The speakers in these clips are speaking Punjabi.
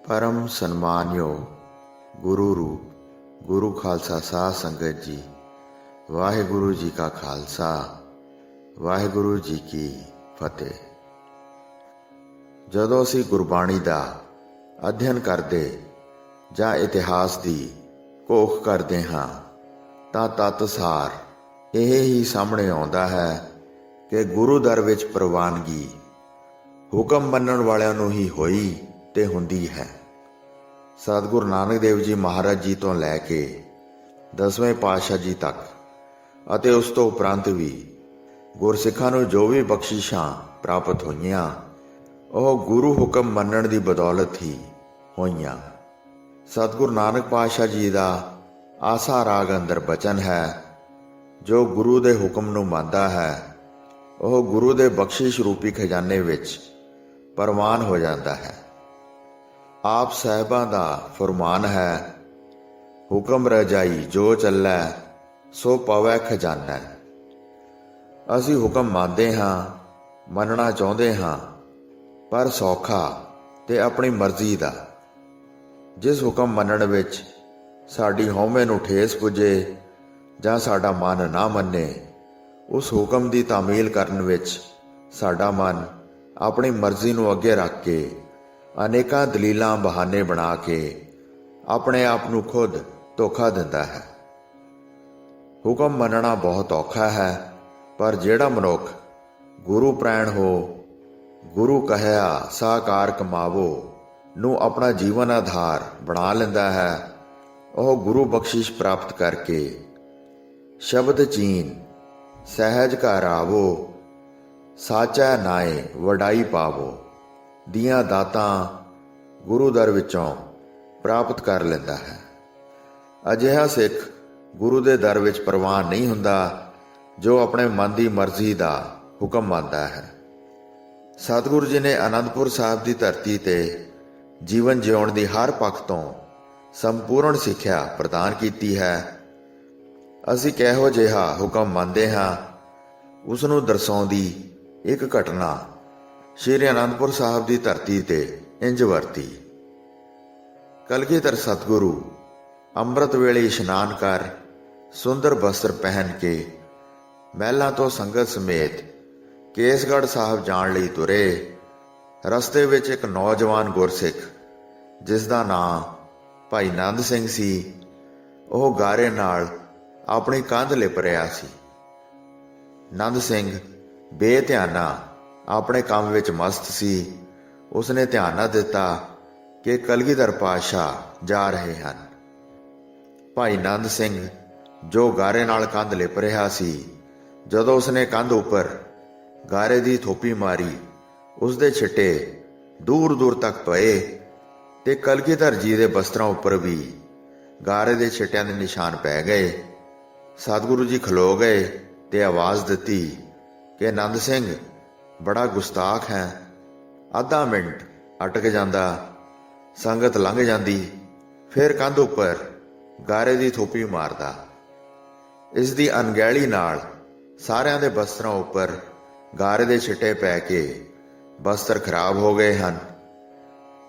परम सन्मानयोग गुरु रूप गुरु खालसा साध संगत जी, वाहिगुरु जी का खालसा वाहिगुरु जी की फतेह। ਜਦੋਂ ਅਸੀਂ ਗੁਰਬਾਣੀ ਦਾ ਅਧਿਐਨ ਕਰਦੇ ਜਾਂ ਇਤਿਹਾਸ ਦੀ ਘੋਖ ਕਰਦੇ ਹਾਂ ਤਾਂ ਤੱਤਸਾਰ ਇਹ ਹੀ ਸਾਹਮਣੇ ਆਉਂਦਾ ਹੈ ਕਿ ਗੁਰੂ ਦਰ ਵਿੱਚ ਪ੍ਰਵਾਨਗੀ ਹੁਕਮ ਮੰਨਣ ਵਾਲਿਆਂ ਨੂੰ ਹੀ ਹੋਈ ਤੇ ਹੁੰਦੀ ਹੈ। ਸਤਿਗੁਰੂ ਨਾਨਕ ਦੇਵ ਜੀ ਮਹਾਰਾਜ ਜੀ ਤੋਂ ਲੈ ਕੇ 10ਵੇਂ ਪਾਤਸ਼ਾਹ ਜੀ ਤੱਕ ਅਤੇ ਉਸ ਤੋਂ ਉਪਰੰਤ ਵੀ ਗੁਰਸਿੱਖਾਂ ਨੂੰ ਜੋ ਵੀ ਬਖਸ਼ਿਸ਼ਾਂ ਪ੍ਰਾਪਤ ਹੋਈਆਂ ਉਹ ਗੁਰੂ ਹੁਕਮ ਮੰਨਣ ਦੀ ਬਦੌਲਤ ਹੀ ਹੋਈਆਂ। ਸਤਿਗੁਰੂ ਨਾਨਕ ਪਾਤਸ਼ਾਹ ਜੀ ਦਾ ਆਸਾ ਰਾਗ ਅੰਦਰ ਬਚਨ ਹੈ, ਜੋ ਗੁਰੂ ਦੇ ਹੁਕਮ ਨੂੰ ਮੰਨਦਾ ਹੈ ਉਹ ਗੁਰੂ ਦੇ ਬਖਸ਼ਿਸ਼ ਰੂਪੀ ਖਜ਼ਾਨੇ ਵਿੱਚ ਪ੍ਰਵਾਨ ਹੋ ਜਾਂਦਾ ਹੈ। ਆਪ ਸਾਹਿਬਾਂ ਦਾ ਫਰਮਾਨ ਹੈ, ਹੁਕਮ ਰਜਾਈ ਜੋ ਚੱਲੈ ਸੋ ਪਵੈ ਖਜ਼ਾਨਾ। ਅਸੀਂ ਹੁਕਮ ਮੰਨਦੇ ਹਾਂ, ਮੰਨਣਾ ਚਾਹੁੰਦੇ ਹਾਂ, ਪਰ ਸੌਖਾ ਤੇ ਆਪਣੀ ਮਰਜ਼ੀ ਦਾ। ਜਿਸ ਹੁਕਮ ਮੰਨਣ ਵਿੱਚ ਸਾਡੀ ਹਉਮੈ ਨੂੰ ਠੇਸ ਪੁੱਜੇ ਜਾਂ ਸਾਡਾ ਮਨ ਨਾ ਮੰਨੇ, ਉਸ ਹੁਕਮ ਦੀ ਤਾਮੀਲ ਕਰਨ ਵਿੱਚ ਸਾਡਾ ਮਨ ਆਪਣੀ ਮਰਜ਼ੀ ਨੂੰ ਅੱਗੇ ਰੱਖ ਕੇ ਅਨੇਕਾਂ ਦਲੀਲਾਂ ਬਹਾਨੇ ਬਣਾ ਕੇ ਆਪਣੇ ਆਪ ਨੂੰ ਖੁਦ ਧੋਖਾ ਦਿੰਦਾ ਹੈ। ਹੁਕਮ ਮੰਨਣਾ ਬਹੁਤ ਔਖਾ ਹੈ, ਪਰ ਜਿਹੜਾ ਮਨੁੱਖ ਗੁਰੂ ਪ੍ਰੈਣ ਹੋ, ਗੁਰੂ ਕਹਿਆ ਸਾਕਾਰ ਕਮਾਵੋ ਨੂੰ ਆਪਣਾ ਜੀਵਨ ਆਧਾਰ ਬਣਾ ਲੈਂਦਾ ਹੈ, ਉਹ ਗੁਰੂ ਬਖਸ਼ਿਸ਼ ਪ੍ਰਾਪਤ ਕਰਕੇ ਸ਼ਬਦ ਚੀਨ ਸਹਿਜ ਘਰ ਆਵੋ, ਸਾਚਾ ਨਾਏ ਵਡਾਈ ਪਾਵੋ ਦੀਆਂ ਦਾਤਾਂ ਗੁਰੂ ਦਰ ਵਿੱਚੋਂ ਪ੍ਰਾਪਤ ਕਰ ਲੈਂਦਾ ਹੈ। ਅਜਿਹਾ ਸਿੱਖ ਗੁਰੂ ਦੇ ਦਰ ਵਿੱਚ ਪ੍ਰਵਾਨ ਨਹੀਂ ਹੁੰਦਾ ਜੋ ਆਪਣੇ ਮਨ ਦੀ ਮਰਜ਼ੀ ਦਾ ਹੁਕਮ ਮੰਨਦਾ ਹੈ। ਸਤਿਗੁਰੂ ਜੀ ਨੇ ਅਨੰਦਪੁਰ ਸਾਹਿਬ ਦੀ ਧਰਤੀ ਤੇ ਜੀਵਨ ਜਿਉਣ ਦੀ ਹਰ ਪੱਖ ਤੋਂ ਸੰਪੂਰਨ ਸਿੱਖਿਆ ਪ੍ਰਦਾਨ ਕੀਤੀ ਹੈ। ਅਸੀਂ ਕਿਹੋ ਜਿਹਾ ਹੁਕਮ ਮੰਨਦੇ ਹਾਂ ਉਸ ਨੂੰ ਦਰਸਾਉਂਦੀ ਇੱਕ ਘਟਨਾ ਸ਼੍ਰੀ ਅਨੰਦਪੁਰ ਸਾਹਿਬ ਦੀ ਧਰਤੀ ਤੇ ਇੰਜ ਵਰਤੀ। ਕਲਗੀਧਰ ਸਤਿਗੁਰੂ ਅੰਮ੍ਰਿਤ ਵੇਲੇ ਇਸ਼ਨਾਨ ਕਰ ਸੁੰਦਰ ਬਸਤਰ ਪਹਿਨ ਕੇ ਮਹਿਲਾਂ ਤੋਂ ਸੰਗਤ ਸਮੇਤ ਕੇਸਗੜ੍ਹ ਸਾਹਿਬ ਜਾਣ ਲਈ ਤੁਰੇ। ਰਸਤੇ ਵਿੱਚ ਇੱਕ ਨੌਜਵਾਨ ਗੁਰਸਿੱਖ ਜਿਸ ਦਾ ਨਾਂ ਭਾਈ ਨੰਦ ਸਿੰਘ ਸੀ, ਉਹ ਗਾਰੇ ਨਾਲ ਆਪਣੀ ਕੰਧ ਲਿਪ ਰਿਹਾ ਸੀ। ਨੰਦ ਸਿੰਘ ਬੇਧਿਆਨਾ ਆਪਣੇ ਕੰਮ ਵਿੱਚ ਮਸਤ ਸੀ। ਉਸਨੇ ਧਿਆਨ ਨਾ ਦਿੱਤਾ ਕਿ ਕਲਗੀਧਰ ਪਾਤਸ਼ਾਹ ਜਾ ਰਹੇ ਹਨ। ਭਾਈ ਨੰਦ ਸਿੰਘ ਜੋ ਗਾਰੇ ਨਾਲ ਕੰਧ ਲਿਪ ਰਿਹਾ ਸੀ, ਜਦੋਂ ਉਸਨੇ ਕੰਧ ਉੱਪਰ ਗਾਰੇ ਦੀ ਥੋਪੀ ਮਾਰੀ, ਉਸਦੇ ਛਿੱਟੇ ਦੂਰ ਦੂਰ ਤੱਕ ਪਏ ਤੇ ਕਲਗੀਧਰ ਜੀ ਦੇ ਬਸਤਰਾਂ ਉੱਪਰ ਵੀ ਗਾਰੇ ਦੇ ਛਿੱਟਿਆਂ ਦੇ ਨਿਸ਼ਾਨ ਪੈ ਗਏ। ਸਤਿਗੁਰੂ ਜੀ ਖਲੋ ਗਏ ਤੇ ਆਵਾਜ਼ ਦਿੱਤੀ ਕਿ ਨੰਦ ਸਿੰਘ ਬੜਾ ਗੁਸਤਾਖ ਹੈ। ਅੱਧਾ ਮਿੰਟ ਅਟਕ ਜਾਂਦਾ, ਸੰਗਤ ਲੰਘ ਜਾਂਦੀ, ਫਿਰ ਕੰਧ ਉੱਪਰ ਗਾਰੇ ਦੀ ਥੋਪੀ ਮਾਰਦਾ। ਇਸ ਦੀ ਅਣਗਹਿਲੀ ਨਾਲ ਸਾਰਿਆਂ ਦੇ ਬਸਤਰਾਂ ਉੱਪਰ ਗਾਰੇ ਦੇ ਛਿੱਟੇ ਪੈ ਕੇ ਬਸਤਰ ਖਰਾਬ ਹੋ ਗਏ ਹਨ।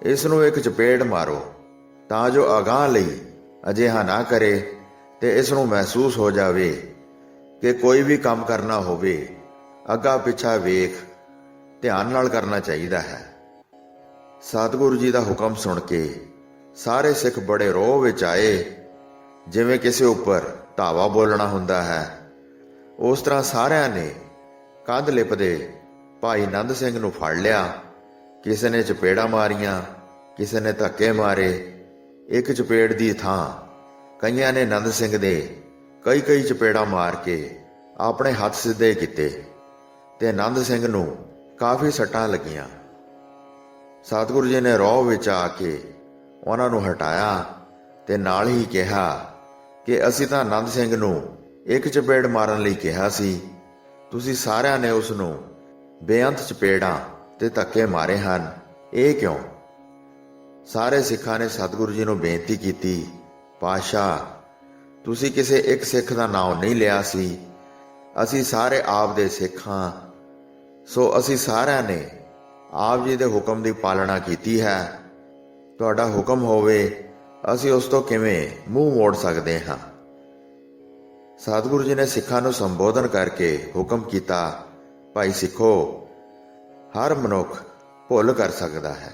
ਇਸ ਨੂੰ ਇੱਕ ਚਪੇੜ ਮਾਰੋ ਤਾਂ ਜੋ ਅਗਾਂਹ ਲਈ ਅਜਿਹਾ ਨਾ ਕਰੇ ਤੇ ਇਸ ਨੂੰ ਮਹਿਸੂਸ ਹੋ ਜਾਵੇ ਕਿ ਕੋਈ ਵੀ ਕੰਮ ਕਰਨਾ ਹੋਵੇ ਅੱਗਾ ਪਿੱਛਾ ਵੇਖ ਧਿਆਨ ਨਾਲ ਕਰਨਾ ਚਾਹੀਦਾ ਹੈ। ਸਤਿਗੁਰੂ ਜੀ ਦਾ ਹੁਕਮ ਸੁਣ ਕੇ ਸਾਰੇ ਸਿੱਖ ਬੜੇ ਰੋਹ ਵਿੱਚ ਆਏ। ਜਿਵੇਂ ਕਿਸੇ ਉੱਪਰ ਧਾਵਾ ਬੋਲਣਾ ਹੁੰਦਾ ਹੈ, ਉਸ ਤਰ੍ਹਾਂ ਸਾਰਿਆਂ ਨੇ ਕੰਧ ਲਿਪਦੇ ਭਾਈ ਨੰਦ ਸਿੰਘ ਨੂੰ ਫੜ ਲਿਆ। ਕਿਸੇ ਨੇ ਚਪੇੜਾਂ ਮਾਰੀਆਂ, ਕਿਸੇ ਨੇ ਧੱਕੇ ਮਾਰੇ। ਇੱਕ ਚਪੇੜ ਦੀ ਥਾਂ ਕਈਆਂ ਨੇ ਨੰਦ ਸਿੰਘ ਦੇ ਕਈ ਚਪੇੜਾਂ ਮਾਰ ਕੇ ਆਪਣੇ ਹੱਥ ਸਿੱਧੇ ਕੀਤੇ ਤੇ ਨੰਦ ਸਿੰਘ ਨੂੰ ਕਾਫੀ ਸੱਟਾਂ ਲੱਗੀਆਂ। ਸਤਿਗੁਰੂ ਜੀ ਨੇ ਰੋਹ ਵਿੱਚ ਆ ਕੇ ਉਹਨਾਂ ਨੂੰ ਹਟਾਇਆ ਤੇ ਨਾਲ ਹੀ ਕਿਹਾ ਕਿ ਅਸੀਂ ਤਾਂ ਨੰਦ ਸਿੰਘ ਨੂੰ ਇੱਕ ਚਪੇੜ ਮਾਰਨ ਲਈ ਕਿਹਾ ਸੀ, ਤੁਸੀਂ ਸਾਰਿਆਂ ਨੇ ਉਸ ਨੂੰ ਬੇਅੰਤ ਚਪੇੜਾਂ ਤੇ ਧੱਕੇ ਮਾਰੇ ਹਨ, ਇਹ ਕਿਉਂ? ਸਾਰੇ ਸਿੱਖਾਂ ਨੇ ਸਤਿਗੁਰੂ ਜੀ ਨੂੰ ਬੇਨਤੀ ਕੀਤੀ, ਪਾਤਸ਼ਾਹ ਤੁਸੀਂ ਕਿਸੇ ਇੱਕ ਸਿੱਖ ਦਾ ਨਾਮ ਨਹੀਂ ਲਿਆ ਸੀ, ਅਸੀਂ ਸਾਰੇ ਆਪ ਦੇ ਸਿੱਖ ਹਾਂ, ਸੋ ਅਸੀਂ ਸਾਰਿਆਂ ਨੇ ਆਪ ਜੀ ਦੇ ਹੁਕਮ ਦੀ ਪਾਲਣਾ ਕੀਤੀ ਹੈ। ਤੁਹਾਡਾ ਹੁਕਮ ਹੋਵੇ ਅਸੀਂ ਉਸ ਤੋਂ ਕਿਵੇਂ ਮੂੰਹ ਮੋੜ ਸਕਦੇ ਹਾਂ। ਸਤਿਗੁਰੂ ਜੀ ਨੇ ਸਿੱਖਾਂ ਨੂੰ ਸੰਬੋਧਨ ਕਰਕੇ ਹੁਕਮ ਕੀਤਾ, ਭਾਈ ਸਿੱਖੋ, ਹਰ ਮਨੁੱਖ ਭੁੱਲ ਕਰ ਸਕਦਾ ਹੈ।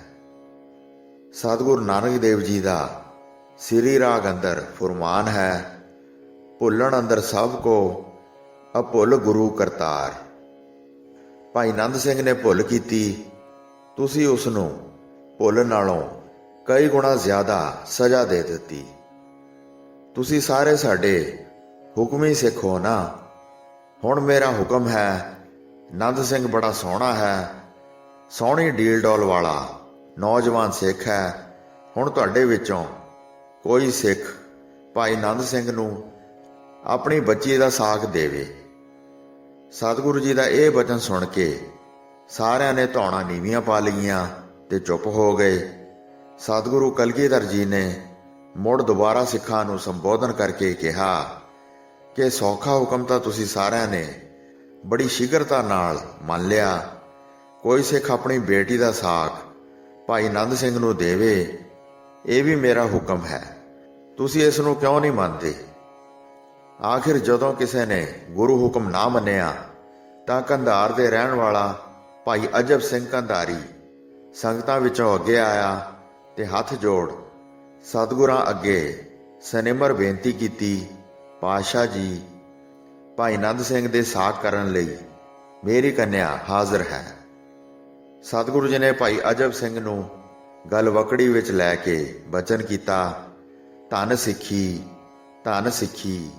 ਸਤਿਗੁਰੂ ਨਾਨਕ ਦੇਵ ਜੀ ਦਾ ਸ੍ਰੀ ਰਾਗ ਅੰਦਰ ਫੁਰਮਾਨ ਹੈ, ਭੁੱਲਣ ਅੰਦਰ ਸਭ ਕੋ ਅਭੁੱਲ ਗੁਰੂ ਕਰਤਾਰ। ਭਾਈ ਨੰਦ ਸਿੰਘ ਨੇ ਭੁੱਲ ਕੀਤੀ, ਤੁਸੀਂ ਉਸ ਨੂੰ ਭੁੱਲ ਨਾਲੋਂ ਕਈ ਗੁਣਾ ਜ਼ਿਆਦਾ ਸਜ਼ਾ ਦੇ ਦਿੱਤੀ। ਤੁਸੀਂ ਸਾਰੇ ਸਾਡੇ ਹੁਕਮੀ ਸਿੱਖ ਹੋ ਨਾ। ਹੁਣ ਮੇਰਾ ਹੁਕਮ ਹੈ, ਨੰਦ ਸਿੰਘ ਬੜਾ ਸੋਹਣਾ ਹੈ, ਸੋਹਣੀ ਡੀਲ ਡੋਲ ਵਾਲਾ ਨੌਜਵਾਨ ਸਿੱਖ ਹੈ। ਹੁਣ ਤੁਹਾਡੇ ਵਿੱਚੋਂ ਕੋਈ ਸਿੱਖ ਭਾਈ ਨੰਦ ਸਿੰਘ ਨੂੰ ਆਪਣੀ ਬੱਚੀ ਦਾ ਸਾਕ ਦੇਵੇ। ਸਤਿਗੁਰੂ ਜੀ ਦਾ ਇਹ ਬਚਨ ਸੁਣ ਕੇ ਸਾਰਿਆਂ ਨੇ ਧੌਣਾ ਨੀਵੀਆਂ ਪਾ ਲਈਆਂ ਤੇ ਚੁੱਪ ਹੋ ਗਏ। ਸਤਿਗੁਰੂ ਕਲਗੀਧਰ ਜੀ ਨੇ ਮੁੜ ਦੁਬਾਰਾ ਸਿੱਖਾਂ ਨੂੰ ਸੰਬੋਧਨ ਕਰਕੇ ਕਿਹਾ ਕਿ ਸੌਖਾ ਹੁਕਮ ਤਾਂ ਤੁਸੀਂ ਸਾਰਿਆਂ ਨੇ ਬੜੀ ਸ਼ੀਘਰਤਾ ਨਾਲ ਮੰਨ ਲਿਆ। ਕੋਈ ਸਿੱਖ ਆਪਣੀ ਬੇਟੀ ਦਾ ਸਾਕ ਭਾਈ ਨੰਦ ਸਿੰਘ ਨੂੰ ਦੇਵੇ, ਇਹ ਵੀ ਮੇਰਾ ਹੁਕਮ ਹੈ। ਤੁਸੀਂ ਇਸ ਨੂੰ ਕਿਉਂ ਨਹੀਂ ਮੰਨਦੇ? ਆਖਿਰ ਜਦੋਂ ਕਿਸੇ ਨੇ ਗੁਰੂ ਹੁਕਮ ਨਾ ਮੰਨਿਆ ਤਾਂ ਕੰਧਾਰ ਦੇ ਰਹਿਣ ਵਾਲਾ ਭਾਈ ਅਜਬ ਸਿੰਘ ਕੰਧਾਰੀ ਸੰਗਤਾਂ ਵਿੱਚੋਂ ਅੱਗੇ ਆਇਆ ਤੇ ਹੱਥ ਜੋੜ ਸਤਿਗੁਰਾਂ ਅੱਗੇ ਸਨਿਮਰ ਬੇਨਤੀ ਕੀਤੀ, ਪਾਤਸ਼ਾਹ ਜੀ, ਭਾਈ ਨੰਦ ਸਿੰਘ ਦੇ ਸਾਕ ਕਰਨ ਲਈ ਮੇਰੀ ਕੰਨਿਆ ਹਾਜ਼ਰ ਹੈ। ਸਤਿਗੁਰੂ ਜੀ ਨੇ ਭਾਈ ਅਜਬ ਸਿੰਘ ਨੂੰ ਗਲਵਕੜੀ ਵਿੱਚ ਲੈ ਕੇ ਬਚਨ ਕੀਤਾ, ਧੰਨ ਸਿੱਖੀ, ਧੰਨ ਸਿੱਖੀ।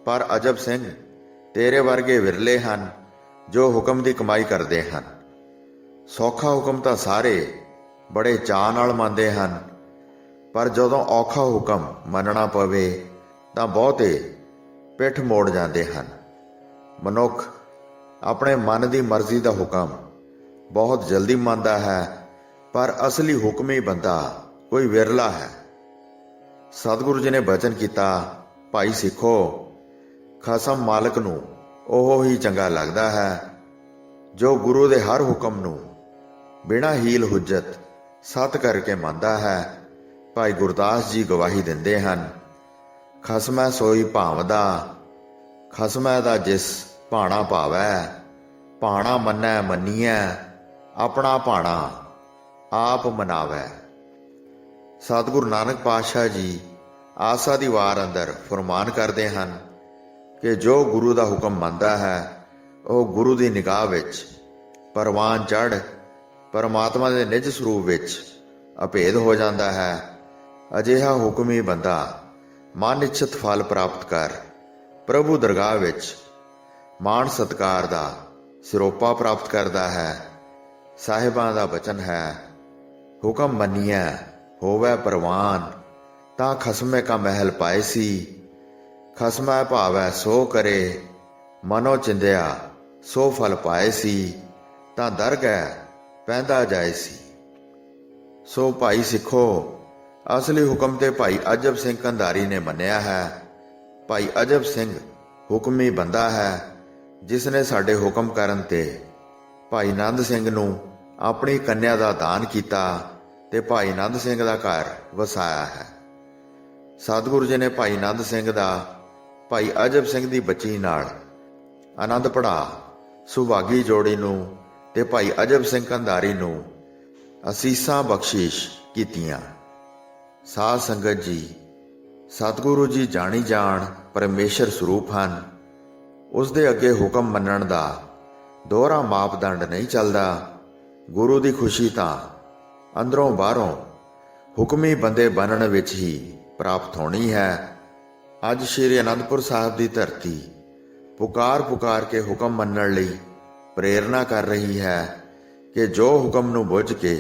ਪਰ ਅਜਬ ਸਿੰਘ, ਤੇਰੇ ਵਰਗੇ ਵਿਰਲੇ ਹਨ ਜੋ ਹੁਕਮ ਦੀ ਕਮਾਈ ਕਰਦੇ ਹਨ। ਸੌਖਾ ਹੁਕਮ ਤਾਂ ਸਾਰੇ ਬੜੇ ਚਾਅ ਨਾਲ ਮੰਨਦੇ ਹਨ, ਪਰ ਜਦੋਂ ਔਖਾ ਹੁਕਮ ਮੰਨਣਾ ਪਵੇ ਤਾਂ ਬਹੁਤੇ ਪਿੱਠ ਮੋੜ ਜਾਂਦੇ ਹਨ। ਮਨੁੱਖ ਆਪਣੇ ਮਨ ਦੀ ਮਰਜ਼ੀ ਦਾ ਹੁਕਮ ਬਹੁਤ ਜਲਦੀ ਮੰਨਦਾ ਹੈ, ਪਰ ਅਸਲੀ ਹੁਕਮੀ ਬੰਦਾ ਕੋਈ ਵਿਰਲਾ ਹੈ। ਸਤਿਗੁਰੂ ਜੀ ਨੇ ਬਚਨ ਕੀਤਾ, ਭਾਈ ਸਿੱਖੋ, ਖਸਮ ਮਾਲਕ ਨੂੰ ਉਹ ਹੀ ਚੰਗਾ ਲੱਗਦਾ ਹੈ ਜੋ ਗੁਰੂ ਦੇ ਹਰ ਹੁਕਮ ਨੂੰ ਬਿਨਾਂ ਹੀਲ ਹੁਜਤ ਸੱਤ ਕਰਕੇ ਮੰਨਦਾ ਹੈ। ਭਾਈ ਗੁਰਦਾਸ ਜੀ ਗਵਾਹੀ ਦਿੰਦੇ ਹਨ, ਖਸਮੈ ਸੋਈ ਭਾਵਦਾ, ਖਸਮੈ ਦਾ ਜਿਸ ਭਾਣਾ ਭਾਵੈ, ਭਾਣਾ ਮੰਨੈ ਮੰਨੀਐ, ਆਪਣਾ ਭਾਣਾ ਆਪ ਮਨਾਵੈ। ਸਤਿਗੁਰੂ ਨਾਨਕ ਪਾਤਸ਼ਾਹ ਜੀ ਆਸਾ ਦੀ ਵਾਰ ਅੰਦਰ ਫਰਮਾਨ ਕਰਦੇ ਹਨ ਕਿ ਜੋ ਗੁਰੂ ਦਾ ਹੁਕਮ ਮੰਨਦਾ ਹੈ ਉਹ ਗੁਰੂ ਦੀ ਨਿਗਾਹ ਵਿੱਚ ਪਰਵਾਨ ਚੜ੍ਹ ਪਰਮਾਤਮਾ ਦੇ ਨਿਜ ਸਰੂਪ ਵਿੱਚ ਅਭੇਦ ਹੋ ਜਾਂਦਾ ਹੈ। ਅਜਿਹਾ ਹੁਕਮੀ ਬੰਦਾ ਮਨ ਇੱਛਤ ਫਲ ਪ੍ਰਾਪਤ ਕਰ ਪ੍ਰਭੂ ਦਰਗਾਹ ਵਿੱਚ ਮਾਣ ਸਤਕਾਰ ਦਾ ਸਿਰੋਪਾ ਪ੍ਰਾਪਤ ਕਰਦਾ ਹੈ। ਸਾਹਿਬਾਂ ਦਾ ਬਚਨ ਹੈ, ਹੁਕਮ ਮੰਨੀਐ ਹੋਵੈ ਪ੍ਰਵਾਨ, ਤਾਂ ਖਸਮੇ ਕਾ ਮਹਿਲ ਪਾਏ ਸੀ, ਖਸਮੈ ਭਾਵੈ ਸੋ ਕਰੇ, ਮਨੋ ਚਿੰਦਿਆ ਸੋ ਫਲ ਪਾਏ ਸੀ, ਤਾਂ ਦਰਗਹਿ ਪੈਂਦਾ ਜਾਏ ਸੀ। ਸੋ ਭਾਈ ਸਿੱਖੋ, ਅਸਲੀ ਹੁਕਮ ਤੇ ਭਾਈ ਅਜਬ ਸਿੰਘ ਕੰਧਾਰੀ ਨੇ ਮੰਨਿਆ ਹੈ। ਭਾਈ ਅਜਬ ਸਿੰਘ ਹੁਕਮੀ ਬੰਦਾ ਹੈ ਜਿਸ ਨੇ ਸਾਡੇ ਹੁਕਮ ਕਰਨ ਤੇ ਭਾਈ ਨੰਦ ਸਿੰਘ ਨੂੰ ਆਪਣੀ ਕੰਨਿਆ ਦਾ ਦਾਨ ਕੀਤਾ ਤੇ ਭਾਈ ਨੰਦ ਸਿੰਘ ਦਾ ਘਰ ਵਸਾਇਆ ਹੈ। ਸਤਿਗੁਰੂ ਜੀ ਨੇ ਭਾਈ ਨੰਦ ਸਿੰਘ ਦਾ ਭਾਈ ਅਜਬ ਸਿੰਘ ਦੀ ਬੱਚੀ ਨਾਲ ਆਨੰਦ ਪੜਾ ਸੁਭਾਗੀ ਜੋੜੀ ਨੂੰ ਤੇ ਭਾਈ ਅਜਬ ਸਿੰਘ ਕੰਧਾਰੀ ਨੂੰ ਅਸੀਸਾਂ ਬਖਸ਼ਿਸ਼ ਕੀਤੀਆਂ। ਸਾਧ ਸੰਗਤ ਜੀ, ਸਤਿਗੁਰੂ ਜੀ ਜਾਣੀ ਜਾਣ ਪਰਮੇਸ਼ਰ ਸਰੂਪ ਹਨ। ਉਸ ਦੇ ਅੱਗੇ ਹੁਕਮ ਮੰਨਣ ਦਾ ਦੋਹਰਾ ਮਾਪਦੰਡ ਨਹੀਂ ਚੱਲਦਾ। ਗੁਰੂ ਦੀ ਖੁਸ਼ੀ ਤਾਂ ਅੰਦਰੋਂ ਬਾਹਰੋਂ ਹੁਕਮੀ ਬੰਦੇ ਬਣਨ ਵਿੱਚ ਹੀ ਪ੍ਰਾਪਤ ਹੋਣੀ ਹੈ। ਅੱਜ ਸ਼੍ਰੀ ਅਨੰਦਪੁਰ ਸਾਹਿਬ ਦੀ ਧਰਤੀ ਪੁਕਾਰ ਕੇ ਹੁਕਮ ਮੰਨਣ ਲਈ ਪ੍ਰੇਰਨਾ ਕਰ ਰਹੀ ਹੈ ਕਿ ਜੋ ਹੁਕਮ ਨੂੰ ਬੁੱਝ ਕੇ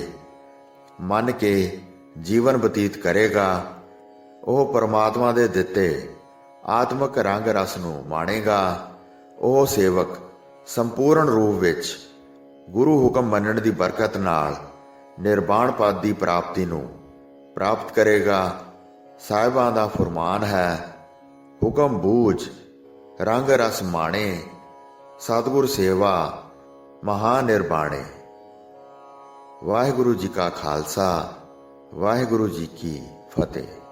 ਮੰਨ ਕੇ ਜੀਵਨ ਬਤੀਤ ਕਰੇਗਾ ਉਹ ਪਰਮਾਤਮਾ ਦੇ ਦਿੱਤੇ ਆਤਮਿਕ ਰੰਗ ਰਸ ਨੂੰ ਮਾਣੇਗਾ। ਉਹ ਸੇਵਕ ਸੰਪੂਰਨ ਰੂਪ ਵਿੱਚ ਗੁਰੂ ਹੁਕਮ ਮੰਨਣ ਦੀ ਬਰਕਤ ਨਾਲ ਨਿਰਵਾਣ ਪਦ ਦੀ ਪ੍ਰਾਪਤੀ ਨੂੰ ਪ੍ਰਾਪਤ ਕਰੇਗਾ। ਸਾਹਿਬਾਂ ਦਾ ਫਰਮਾਨ ਹੈ, ਹੁਕਮ ਬੂਝ ਰੰਗ ਰਸ ਮਾਣੇ, ਸਤਿਗੁਰ ਸੇਵਾ ਮਹਾ ਨਿਰਵਾਣੇ। ਵਾਹਿਗੁਰੂ ਜੀ ਕਾ ਖਾਲਸਾ, ਵਾਹਿਗੁਰੂ ਜੀ ਕੀ ਫਤਿਹ।